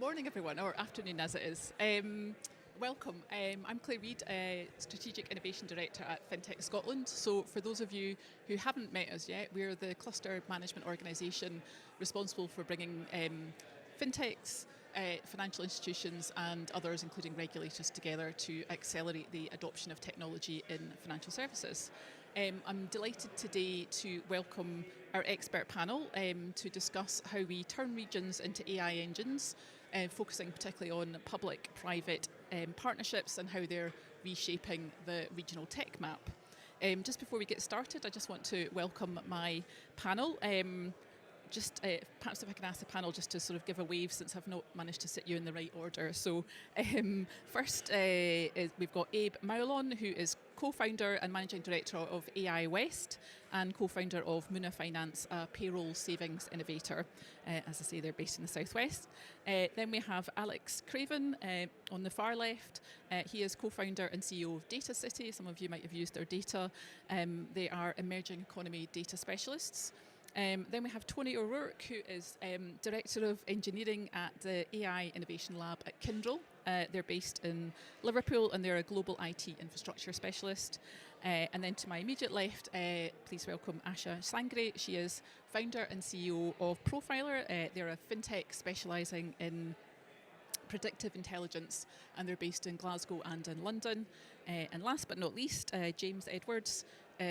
morning, everyone, or afternoon as it is. Welcome. I'm Clare, Reid, Strategic Innovation Director at FinTech Scotland. So for those of you who haven't met us yet, we're the cluster management organisation responsible for bringing fintechs, financial institutions and others, including regulators, together to accelerate the adoption of technology in financial services. I'm delighted today to welcome our expert panel to discuss how we turn regions into AI engines, focusing particularly on public-private partnerships and how they're reshaping the regional tech map. Just before we get started, I just want to welcome my panel. Perhaps if I can ask the panel just to sort of give a wave, since I've not managed to sit you in the right order. So first, we've got Abe Mauleon, who is co-founder and managing director of AI West and co-founder of Muna Finance, a payroll savings innovator. As I say, they're based in the southwest. Then we have Alex Craven on the far left. He is co-founder and CEO of DataCity. Some of you might have used their data. They are emerging economy data specialists. Then we have Tony O'Rourke, who is Director of Engineering at the AI Innovation Lab at Kyndryl. They're based in Liverpool and they're a global IT infrastructure specialist. And then to my immediate left, please welcome Asha Sangray. She is founder and CEO of Profylr. They're a fintech specialising in predictive intelligence, and they're based in Glasgow and in London. And last but not least, James Edwards.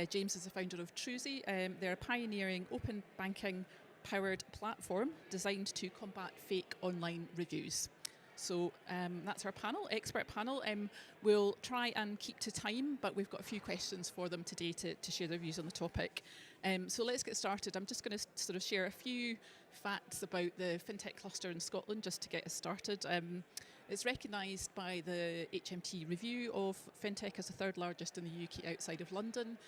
James is the founder of Truzy. They're a pioneering open banking powered platform designed to combat fake online reviews. So that's our panel, expert panel. We'll try and keep to time, but we've got a few questions for them today to share their views on the topic. So let's get started. I'm just going to sort of share a few facts about the FinTech cluster in Scotland just to get us started. It's recognised by the HMT review of FinTech as the third largest in the UK outside of London.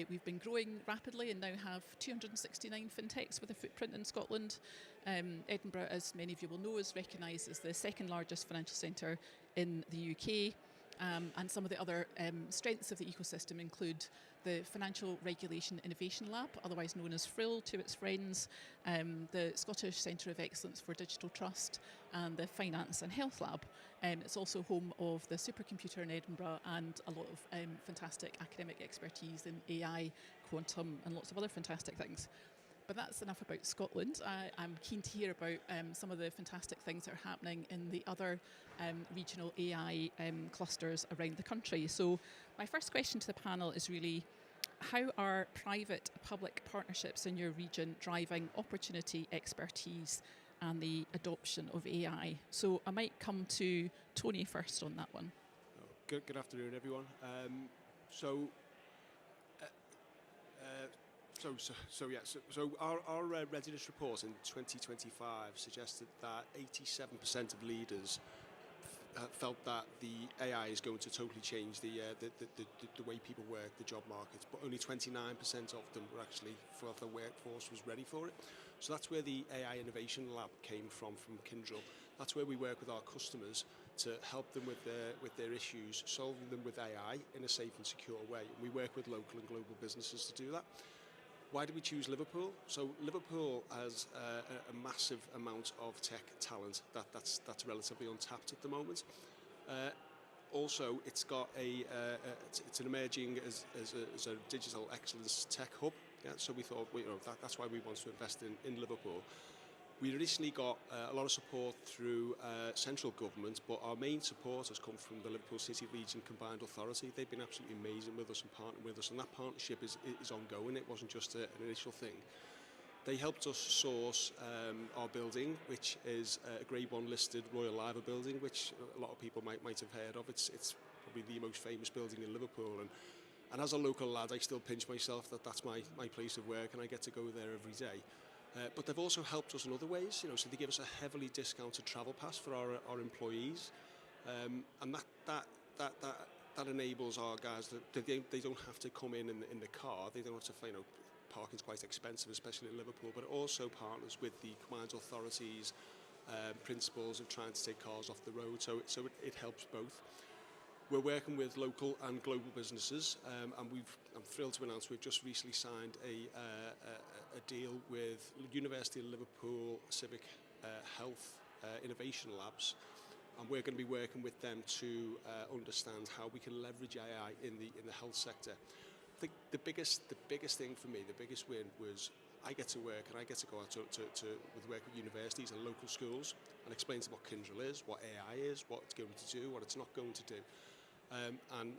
We've been growing rapidly and now have 269 FinTechs with a footprint in Scotland. Edinburgh, as many of you will know, is recognised as the second largest financial centre in the UK. And some of the other strengths of the ecosystem include the Financial Regulation Innovation Lab, otherwise known as FRIL to its friends, the Scottish Centre of Excellence for Digital Trust, and the Finance and Health Lab. It's also home of the supercomputer in Edinburgh and a lot of fantastic academic expertise in AI, quantum, and lots of other fantastic things. But that's enough about Scotland. I'm keen to hear about some of the fantastic things that are happening in the other regional AI clusters around the country. So my first question to the panel is really, how are private-public partnerships in your region driving opportunity, expertise, and the adoption of AI? So I might come to Tony first on that one. Good afternoon, everyone. So our readiness report in 2025 suggested that 87% of leaders felt that the AI is going to totally change the way people work, the job market, but only 29% of them were actually felt the workforce was ready for it. So that's where the AI Innovation Lab came from Kyndryl. That's where we work with our customers to help them with their issues, solving them with AI in a safe and secure way. We work with local and global businesses to do that. Why did we choose Liverpool? So Liverpool has a massive amount of tech talent that's relatively untapped at the moment. Also, it's got it's an emerging as a digital excellence tech hub. Yeah, so we thought that's why we want to invest in Liverpool. We recently got a lot of support through central government, but our main support has come from the Liverpool City Region Combined Authority. They've been absolutely amazing with us and partnering with us, and that partnership is ongoing. It wasn't just an initial thing. They helped us source our building, which is a Grade 1 listed Royal Liver building, which a lot of people might have heard of. It's probably the most famous building in Liverpool, and as a local lad, I still pinch myself that that's my place of work, and I get to go there every day. But they've also helped us in other ways, so they give us a heavily discounted travel pass for our employees, and that enables our guys that they don't have to come in the car. They don't have to, parking's quite expensive, especially in Liverpool, but it also partners with the combined authorities, principles of trying to take cars off the road, so it helps both. We're working with local and global businesses, and I'm thrilled to announce we've just recently signed a deal with University of Liverpool Civic Health innovation labs, and we're going to be working with them to understand how we can leverage AI in the health sector. I think the biggest thing for me, the biggest win was I get to work and I get to go out to work with universities and local schools and explain to them what Kyndryl is, what AI is, what it's going to do, what it's not going to do. And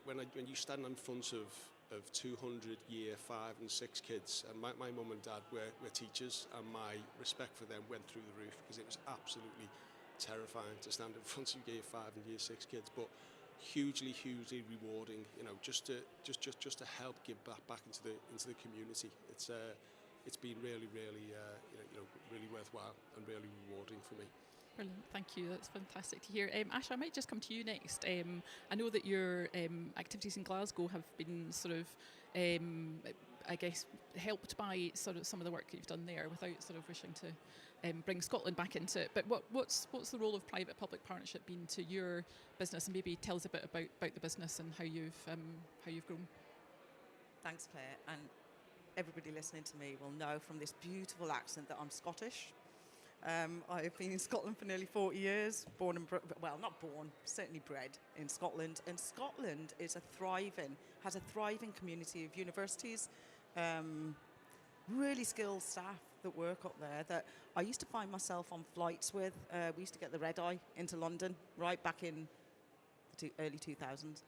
when you stand in front of 200 year 5 and 6 kids, and my mum and dad were teachers, and my respect for them went through the roof, because it was absolutely terrifying to stand in front of year 5 and year 6 kids, but hugely rewarding, just to help give back into the community. It's been really really worthwhile and really rewarding for me. Brilliant, thank you. That's fantastic to hear. Asha, I might just come to you next. I know that your activities in Glasgow have been sort of, I guess, helped by sort of some of the work that you've done there, without sort of wishing to bring Scotland back into it. But what's the role of private-public partnership been to your business, and maybe tell us a bit about the business and how you've grown. Thanks, Claire. And everybody listening to me will know from this beautiful accent that I'm Scottish. I've been in Scotland for nearly 40 years, certainly bred in Scotland. And Scotland has a thriving community of universities, really skilled staff that work up there that I used to find myself on flights with. We used to get the red eye into London right back in the early 2000s.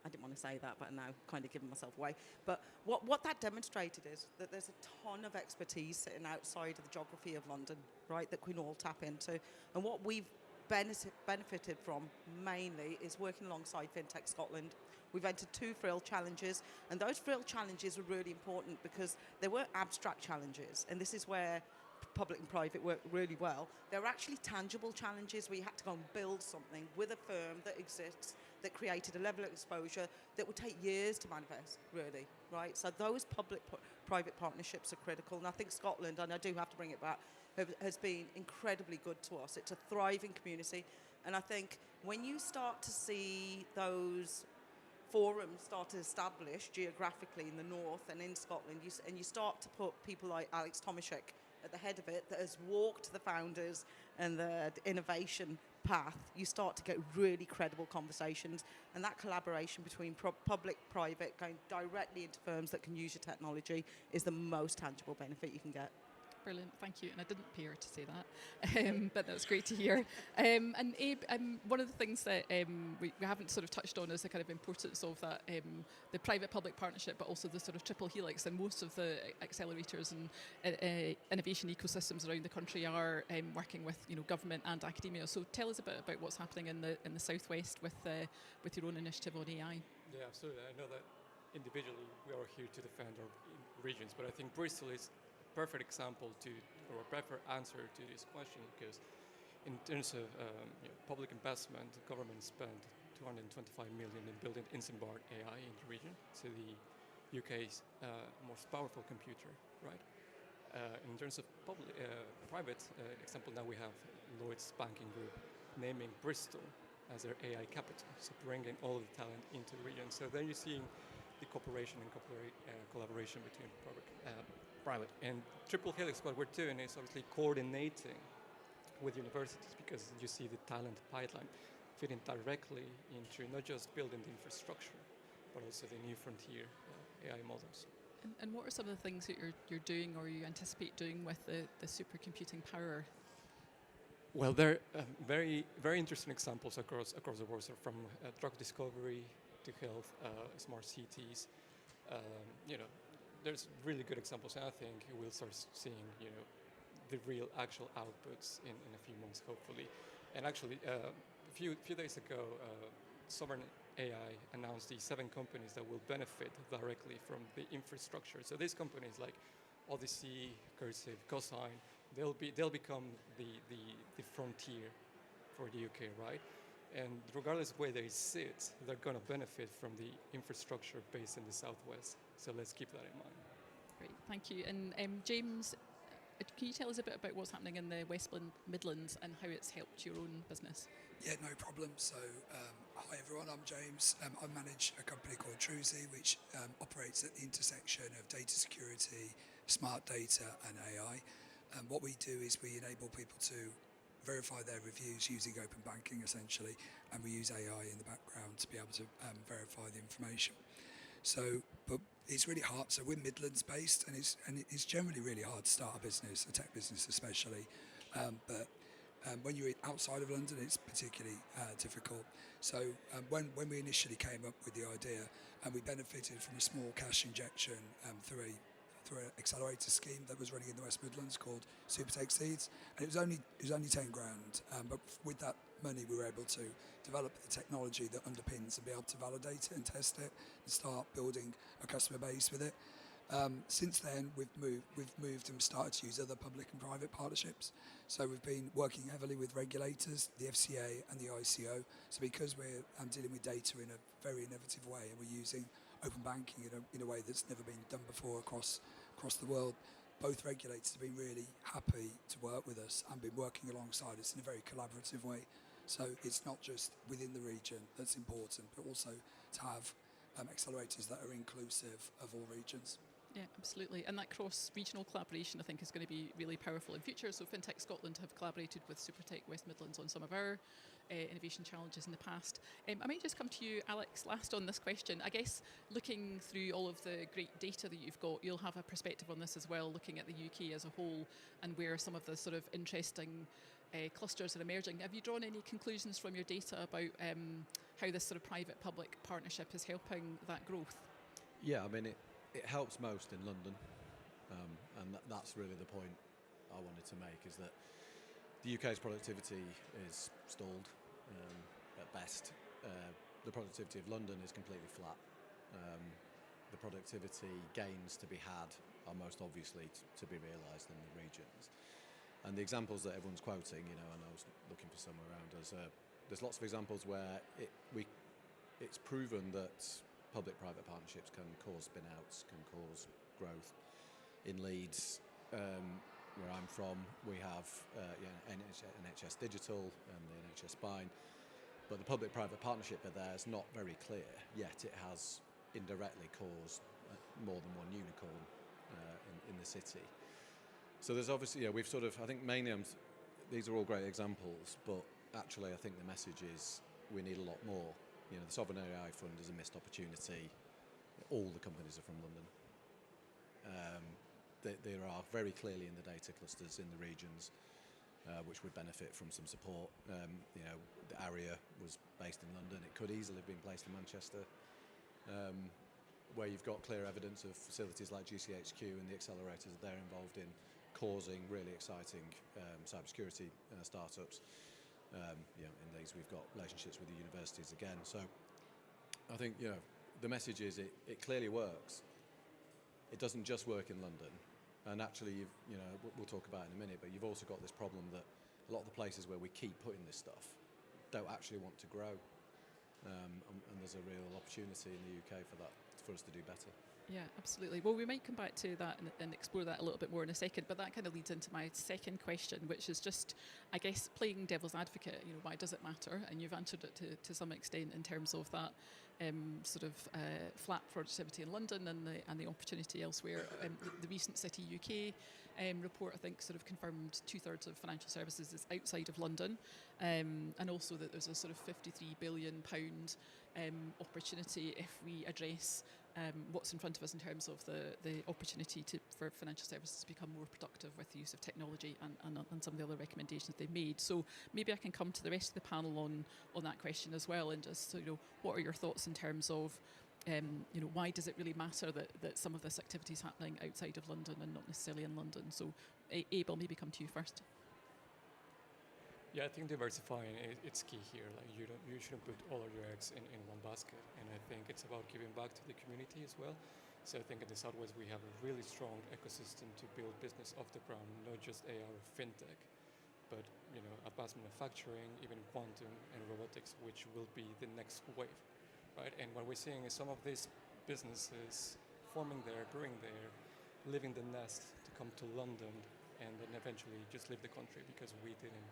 I didn't want to say that, but I'm now kind of giving myself away. But what that demonstrated is that there's a ton of expertise sitting outside of the geography of London, right, that we can all tap into. And what we've benefited from mainly is working alongside FinTech Scotland. We've entered 2 Frill challenges, and those Frill challenges were really important because they weren't abstract challenges, and this is where public and private work really well. They're actually tangible challenges where you had to go and build something with a firm that exists, that created a level of exposure that would take years to manifest, really, right? So those public-private partnerships are critical, and I think Scotland, and I do have to bring it back, has been incredibly good to us. It's a thriving community, and I think when you start to see those forums start to establish geographically in the north and in Scotland, you start to put people like Alex Tomaszek at the head of it, that has walked the founders and the innovation path, you start to get really credible conversations, and that collaboration between public, private, going directly into firms that can use your technology is the most tangible benefit you can get. Brilliant, thank you. And I didn't pay her to say that, but that's great to hear. And Abe, one of the things that we haven't sort of touched on is the kind of importance of that, the private-public partnership, but also the sort of triple helix. And most of the accelerators and innovation ecosystems around the country are working with government and academia. So tell us a bit about what's happening in the southwest with your own initiative on AI. Yeah, absolutely. I know that individually we are here to defend our regions, but I think Bristol is perfect example or a perfect answer to this question, because in terms of public investment, the government spent 225 million in building Isambard AI in the region, so the UK's most powerful computer, right? In terms of private example, now we have Lloyds Banking Group naming Bristol as their AI capital, so bringing all of the talent into the region. So then you're seeing the cooperation and collaboration between private and triple helix. What we're doing is obviously coordinating with universities, because you see the talent pipeline fitting directly into not just building the infrastructure, but also the new frontier AI models. And what are some of the things that you're doing or you anticipate doing with the supercomputing power? Well, there are very interesting examples across the world, so from drug discovery to health, smart cities. There's really good examples, and I think we'll start seeing, the real actual outputs in a few months, hopefully. And actually, a few days ago, Sovereign AI announced the 7 companies that will benefit directly from the infrastructure. So these companies like Odyssey, Cursive, Cosine, they'll become the frontier for the UK, right? And regardless of where they sit, they're going to benefit from the infrastructure based in the southwest. So let's keep that in mind. Great, thank you. And James, can you tell us a bit about what's happening in the West Midlands and how it's helped your own business? Yeah, no problem. So, hi everyone, I'm James. I manage a company called Truzy, which operates at the intersection of data security, smart data and AI. What we do is we enable people to verify their reviews using open banking essentially, and we use AI in the background to be able to verify the information. So, but it's really hard. So we're Midlands based, and it's generally really hard to start a business, a tech business especially. But when you're outside of London, it's particularly difficult. So when we initially came up with the idea, we benefited from a small cash injection through an accelerator scheme that was running in the West Midlands called Supertech Seeds, and it was only 10 grand. But with that money, we were able to develop the technology that underpins and be able to validate it and test it and start building a customer base with it. Since then, we've moved and started to use other public and private partnerships. So we've been working heavily with regulators, the FCA and the ICO. So because we're dealing with data in a very innovative way, and we're using open banking in a way that's never been done before across the world, both regulators have been really happy to work with us and been working alongside us in a very collaborative way. So it's not just within the region that's important, but also to have accelerators that are inclusive of all regions. Yeah, absolutely. And that cross-regional collaboration, I think, is going to be really powerful in future. So FinTech Scotland have collaborated with Supertech West Midlands on some of our innovation challenges in the past. I might just come to you, Alex, last on this question. I guess looking through all of the great data that you've got, you'll have a perspective on this as well, looking at the UK as a whole and where some of the sort of interesting clusters are emerging. Have you drawn any conclusions from your data about how this sort of private-public partnership is helping that growth? Yeah, I mean, it helps most in London, and that's really the point I wanted to make, is that the UK's productivity is stalled at best. The productivity of London is completely flat. The productivity gains to be had are most obviously to be realised in the regions. And the examples that everyone's quoting, and I was looking for somewhere around us, there's lots of examples where it's proven that public-private partnerships can cause spin-outs, can cause growth. In Leeds, where I'm from, we have NHS Digital and the NHS Spine, but the public-private partnership there is not very clear, yet it has indirectly caused more than one unicorn in the city. So there's obviously, we've sort of, I think mainly these are all great examples, but actually I think the message is we need a lot more. The Sovereign AI Fund is a missed opportunity. All the companies are from London. There are very clearly in the data clusters in the regions which would benefit from some support. The area was based in London. It could easily have been placed in Manchester, where you've got clear evidence of facilities like GCHQ and the accelerators they're involved in causing really exciting cybersecurity startups. In these we've got relationships with the universities again. So I think the message is it clearly works. It doesn't just work in London, and actually we'll talk about it in a minute. But you've also got this problem that a lot of the places where we keep putting this stuff don't actually want to grow, and there's a real opportunity in the UK for us to do better. Yeah, absolutely. Well, we might come back to that and explore that a little bit more in a second, but that kind of leads into my second question, which is just, I guess, playing devil's advocate. Why does it matter? And you've answered it to some extent in terms of that sort of flat productivity in London and the opportunity elsewhere. The recent City UK report, I think, sort of confirmed 2/3 of financial services is outside of London, and also that there's a sort of £53 billion opportunity if we address what's in front of us in terms of the opportunity for financial services to become more productive with the use of technology and some of the other recommendations they've made. So maybe I can come to the rest of the panel on that question as well, and just what are your thoughts in terms of why does it really matter that some of this activity is happening outside of London and not necessarily in London? So Abe, I'll maybe come to you first. Yeah, I think diversifying it's key here. Like you shouldn't put all of your eggs in one basket, and I think it's about giving back to the community as well. So I think in the Southwest we have a really strong ecosystem to build business off the ground, not just AI or FinTech, but advanced manufacturing, even quantum and robotics, which will be the next wave, right? And what we're seeing is some of these businesses forming there, growing there, leaving the nest to come to London, and then eventually just leave the country because we didn't,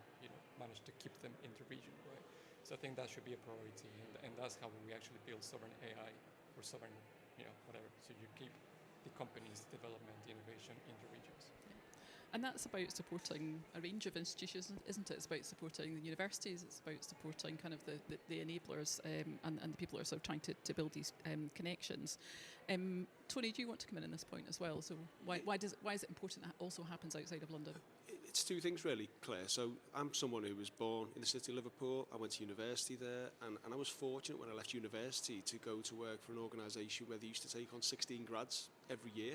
manage to keep them in the region, right? So I think that should be a priority, and that's how we actually build sovereign AI or sovereign, whatever. So you keep the company's development, the innovation in the regions. And that's about supporting a range of institutions, isn't it? It's about supporting the universities, it's about supporting kind of the enablers and the people that are sort of trying to build these connections. Tony, do you want to come in on this point as well? So why is it important that also happens outside of London? It's two things really, Claire. So I'm someone who was born in the city of Liverpool. I went to university there, and I was fortunate when I left university to go to work for an organisation where they used to take on 16 grads every year.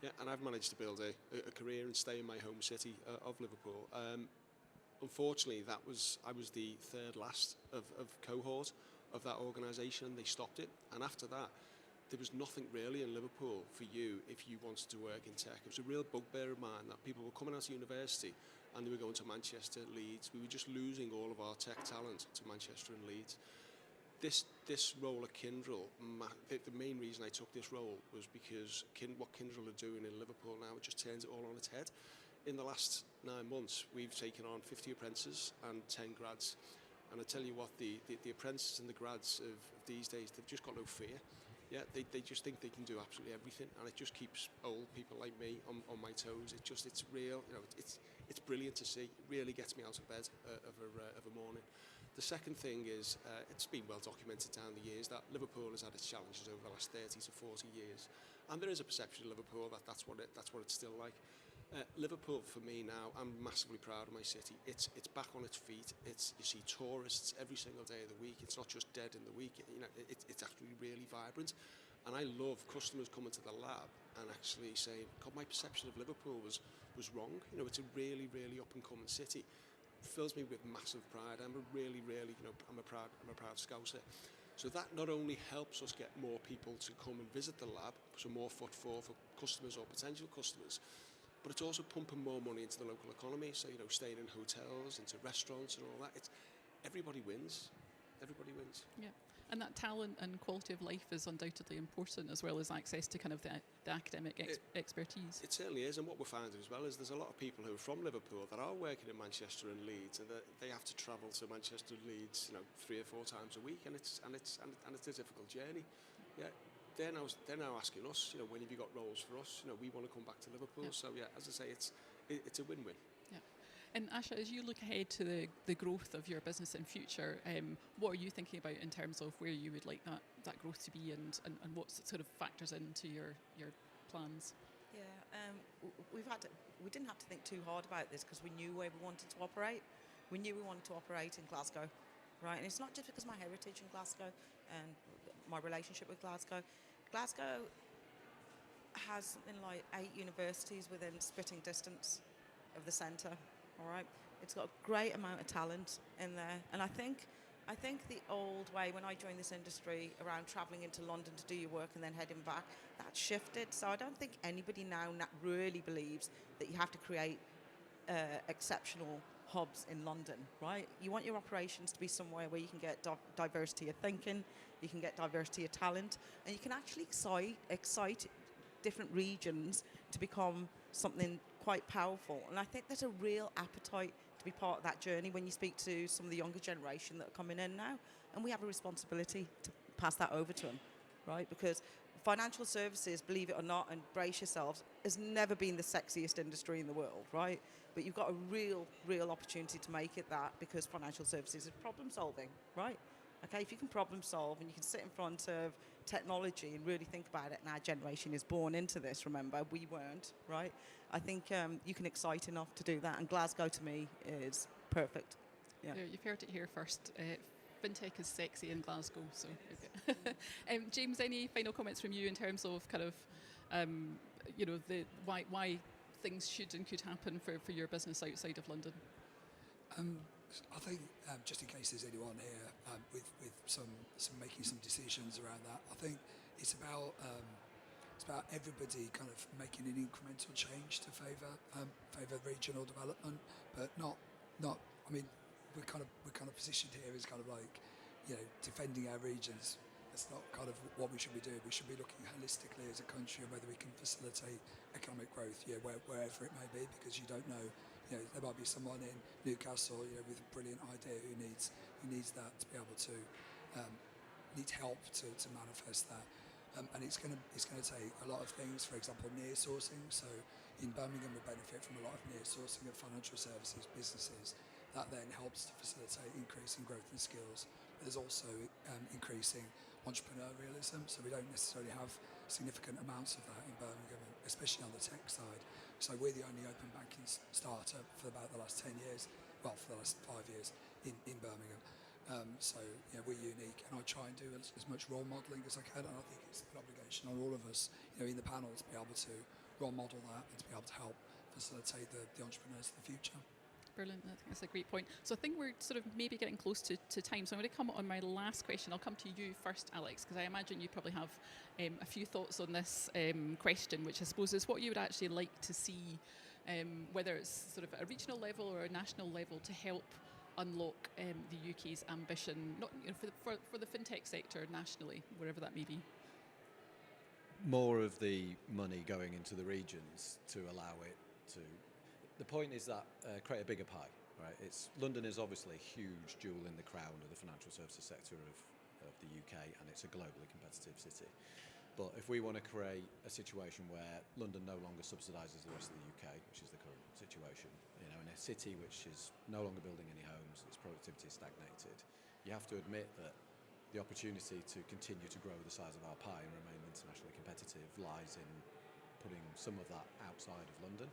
Yeah, and I've managed to build a career and stay in my home city of Liverpool. Unfortunately, I was the third last of cohort of that organisation, and they stopped it. And after that, there was nothing really in Liverpool for you if you wanted to work in tech. It was a real bugbear of mine that people were coming out of university and they were going to Manchester, Leeds. We were just losing all of our tech talent to Manchester and Leeds. This role at Kyndryl, the main reason I took this role was because what Kyndryl are doing in Liverpool now, it just turns it all on its head. In the last 9 months, we've taken on 50 apprentices and 10 grads. And I tell you what, the apprentices and the grads of these days, they've just got no fear. Yeah, they just think they can do absolutely everything, and it just keeps old people like me on my toes. It's real, it's brilliant to see. It really gets me out of bed of a morning. The second thing is, it's been well documented down the years that Liverpool has had its challenges over the last 30 to 40 years, and there is a perception of Liverpool that's what it's still like. Liverpool, for me now, I'm massively proud of my city. It's back on its feet. You see tourists every single day of the week. It's not just dead in the week. It's actually really vibrant, and I love customers coming to the lab and actually saying, "God, my perception of Liverpool was wrong." It's a really, really up and coming city. It fills me with massive pride. I'm a really, really, I'm a proud Scouser. So that not only helps us get more people to come and visit the lab, so more footfall for customers or potential customers, but it's also pumping more money into the local economy. So, staying in hotels, into restaurants and all that. Everybody wins. Everybody wins. Yeah. And that talent and quality of life is undoubtedly important, as well as access to kind of the academic expertise. It certainly is. And what we're finding as well is there's a lot of people who are from Liverpool that are working in Manchester and Leeds, and they have to travel to Manchester and Leeds, 3 or 4 times a week, and it's a difficult journey. Yeah. They're now asking us, when have you got roles for us? We want to come back to Liverpool. Yeah. So yeah, as I say, it's a win-win. Yeah. And Asha, as you look ahead to the growth of your business in future, what are you thinking about in terms of where you would like that growth to be, and what sort of factors into your plans? Yeah, we didn't have to think too hard about this because we knew where we wanted to operate. We knew we wanted to operate in Glasgow, right? And it's not just because of my heritage in Glasgow and my relationship with Glasgow. Glasgow has something like 8 universities within spitting distance of the centre. All right, it's got a great amount of talent in there, and I think the old way when I joined this industry around travelling into London to do your work and then heading back, that shifted. So I don't think anybody now really believes that you have to create exceptional hubs in London, right? You want your operations to be somewhere where you can get diversity of thinking, you can get diversity of talent, and you can actually excite different regions to become something quite powerful. And I think there's a real appetite to be part of that journey when you speak to some of the younger generation that are coming in now, and we have a responsibility to pass that over to them, right? Because financial services, believe it or not, and brace yourselves, has never been the sexiest industry in the world, right? But you've got a real opportunity to make it that, because financial services is problem solving, right? Okay, if you can problem solve and you can sit in front of technology and really think about it, and our generation is born into this, remember, we weren't, right? I think you can excite enough to do that, and Glasgow to me is perfect. Yeah. You've heard it here first. FinTech is sexy in Glasgow. So, James, any final comments from you in terms of kind of, the why things should and could happen for your business outside of London? I think just in case there's anyone here with some making some decisions around that, I think it's about everybody kind of making an incremental change to favour regional development, but not. I mean, we're kind of positioned here as kind of like, defending our regions. That's not kind of what we should be doing. We should be looking holistically as a country and whether we can facilitate economic growth, wherever it may be, because you don't know. There might be someone in Newcastle, with a brilliant idea who needs that to be able to needs help to manifest that. And it's going to take a lot of things. For example, near sourcing. So in Birmingham, we benefit from a lot of near sourcing of financial services businesses. That then helps to facilitate increasing growth and skills. But there's also increasing entrepreneurialism. So we don't necessarily have significant amounts of that in Birmingham, especially on the tech side. So we're the only open banking startup for about the last 10 years, well, for the last 5 years in Birmingham. So we're unique, and I try and do as much role modelling as I can, and I think it's an obligation on all of us, in the panel, to be able to role model that and to be able to help facilitate the entrepreneurs of the future. Brilliant. I think that's a great point. So I think we're sort of maybe getting close to time. So I'm going to come on my last question. I'll come to you first, Alex, because I imagine you probably have a few thoughts on this question, which I suppose is what you would actually like to see, whether it's sort of at a regional level or a national level, to help unlock the UK's ambition, not for the fintech sector nationally, wherever that may be. More of the money going into the regions to allow it to. The point is that create a bigger pie, right? London is obviously a huge jewel in the crown of the financial services sector of the UK, and it's a globally competitive city. But if we want to create a situation where London no longer subsidises the rest of the UK, which is the current situation, in a city which is no longer building any homes, its productivity is stagnated, you have to admit that the opportunity to continue to grow the size of our pie and remain internationally competitive lies in putting some of that outside of London.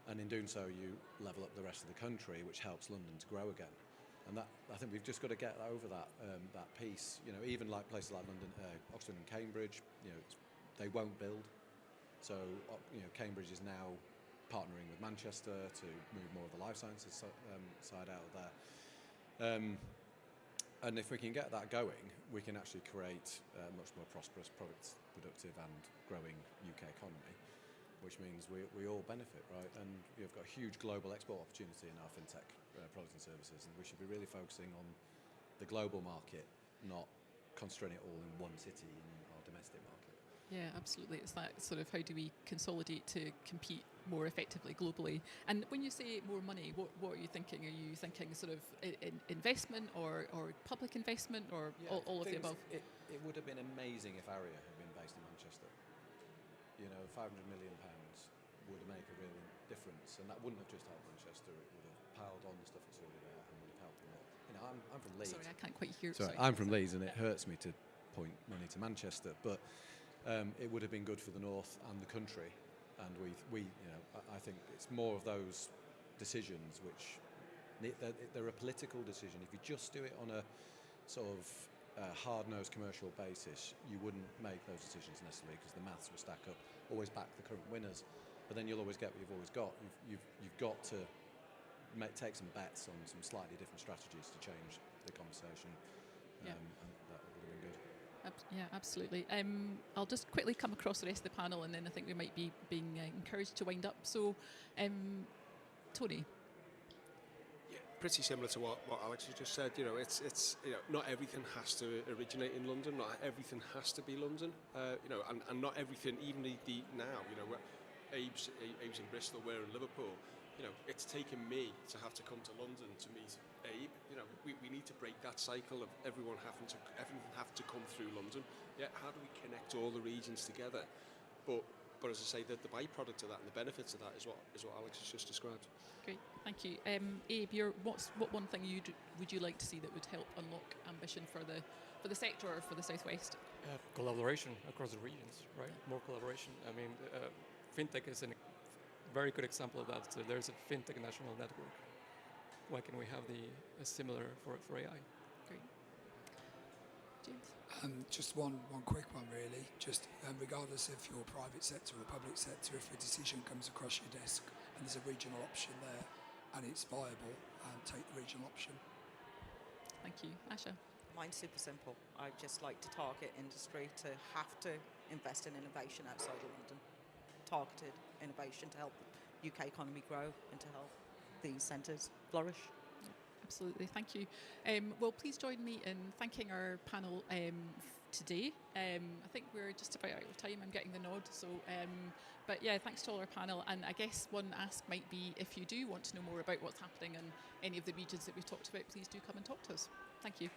And in doing so, you level up the rest of the country, which helps London to grow again. And that, I think we've just got to get over that piece. Even like places like London, Oxford and Cambridge, they won't build. So, Cambridge is now partnering with Manchester to move more of the life sciences side out of there. And if we can get that going, we can actually create a much more prosperous, productive and growing UK economy, which means we all benefit, right? And we've got a huge global export opportunity in our fintech products and services, and we should be really focusing on the global market, not concentrating it all in one city in our domestic market. Yeah, absolutely. It's that sort of how do we consolidate to compete more effectively globally? And when you say more money, what are you thinking? Are you thinking sort of investment or public investment or all of the above? It would have been amazing if Aria had been based in Manchester. £500 million would make a real difference, and that wouldn't have just helped Manchester. It would have piled on the stuff that's already there and would have helped them all. I'm from Leeds. Sorry, I can't quite hear. Sorry, I'm from Leeds, and it hurts me to point money to Manchester, but it would have been good for the north and the country. And I think it's more of those decisions which they're a political decision. If you just do it on a sort of hard-nosed commercial basis, you wouldn't make those decisions necessarily because the maths will stack up. Always back the current winners, but then you'll always get what you've always got. You've got to take some bets on some slightly different strategies to change the conversation. Yeah. And that would have been good. Yeah, absolutely. I'll just quickly come across the rest of the panel, and then I think we might be being encouraged to wind up. So, Tony. Yeah, pretty similar to what Alex has just said. It's not everything has to originate in London. Not everything has to be London. And not everything, even the now. Abe's in Bristol, we're in Liverpool. It's taken me to have to come to London to meet Abe. We need to break that cycle of everything have to come through London. Yeah, how do we connect all the regions together? But as I say, the byproduct of that and the benefits of that is what Alex has just described. Great, thank you. Abe, what one thing would you like to see that would help unlock ambition for the sector or for the Southwest? Collaboration across the regions, right? More collaboration. I mean, fintech is a very good example of that. So there's a fintech national network. Why can we have a similar for AI? Great. James? Just one quick one, really. Just regardless if you're private sector or public sector, if a decision comes across your desk and there's a regional option there and it's viable, take the regional option. Thank you. Asha? Mine's super simple. I'd just like to target industry to have to invest in innovation outside of London. Targeted innovation to help the UK economy grow and to help these centres flourish. Absolutely, thank you. Well, please join me in thanking our panel today. I think we're just about out of time. I'm getting the nod. So, but yeah, thanks to all our panel. And I guess one ask might be, if you do want to know more about what's happening in any of the regions that we've talked about, please do come and talk to us. Thank you.